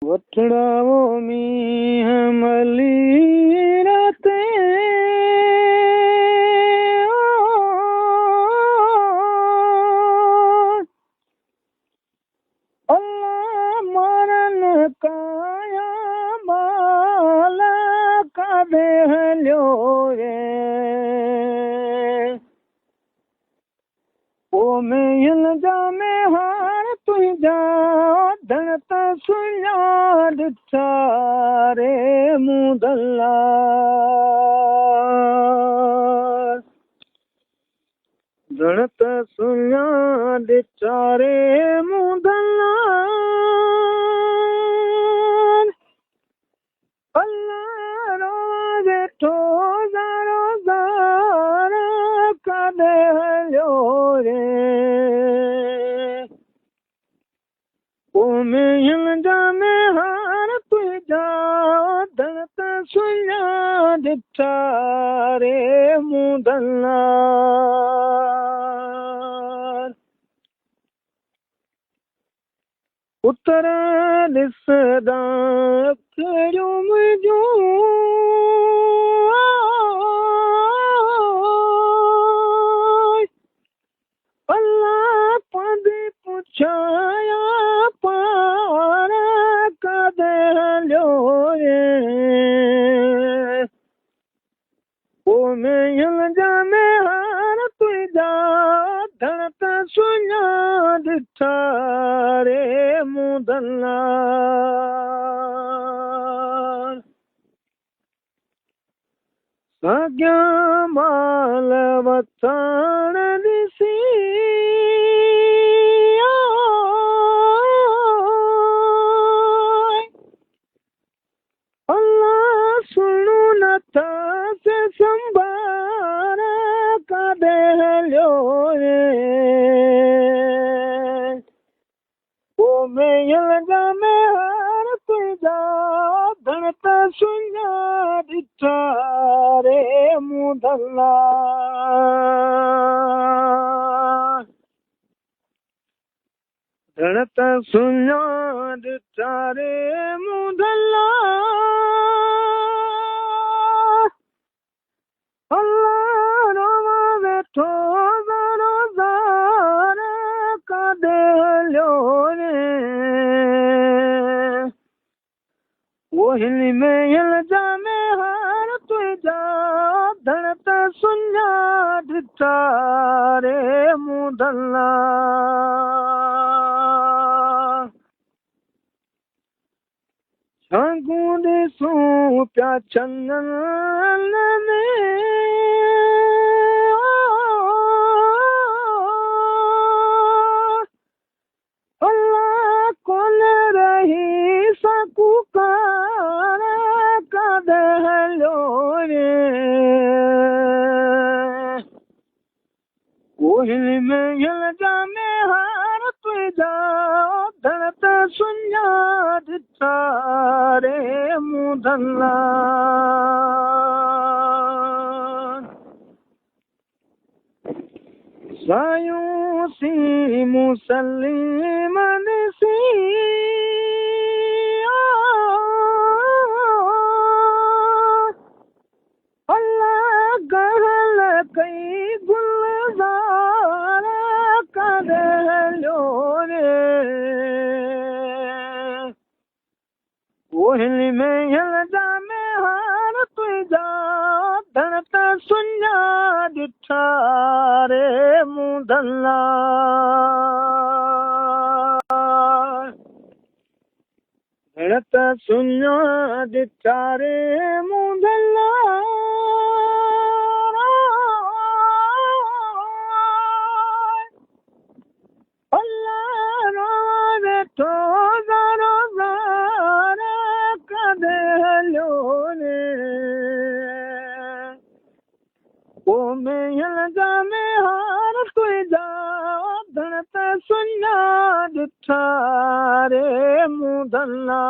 वठड़ावो मींहं मली राते अल्लाह मारन काया बाल कादे हलियो रे ओ में जामे हार तुंहिंजा धन त सुञा ॾिठा रे मुदल्ला धन त सुञा ॾिठा रे मुदल्ला अल्लाह रोज़ वेठो ज़ारो ज़ार काॾे हलियो रे में जामे हार तुंहिंजा धन त सुञा ॾिठा रे मुदल्ला पुत्र ॾिसंदा अखियूं मुंहिंजूं अल्लाह पंहिंजी पुछाया पार काॾे हलियो रे ओ में जामे हार तुंहिंजा धन त सुञा ॾिठा रे मुदल्ला साॻिया माल वथण ॾिसी अल्लाह सुणो नथा से संभार काॾे हलियो रे ओ में जामे हार तुंहिंजा धन त सुञा ॾिठा रे मुदल्ला धन त सुञा ॾिठा रे मुदल्ला अल्लाह रोवा वेठो ज़ारो ज़ार काॾे हलियो रे ओ हिली में जामे हार तुंहिंजा धन त सुञा ॾिठा रे मुदल्ला छांगूं ॾिसूं पिया चङनि में अल्लाह कोन रही सकूं कार काॾे हलियो रे कोहिल में जामे हार तुंहिंजा धन त सुञा ॾिठा रे मुदल्ला सायूं सी मुसलिम ॾिसी अल्लाह गहल कई गुलज़ार काॾे हलियो रे कोहिल में जामे हार तुंहिंजा धन त सुञा ॾिठा रे मुदल्ला धन त सुञा ॾिठा रे मुदल्ला अल्लाह रोवा वेठो ज़ारो ज़ार काॾे हलियो रे ओ में जामे हार तुंहिंजा धन त सुञा ॾिठा रे मुदल्ला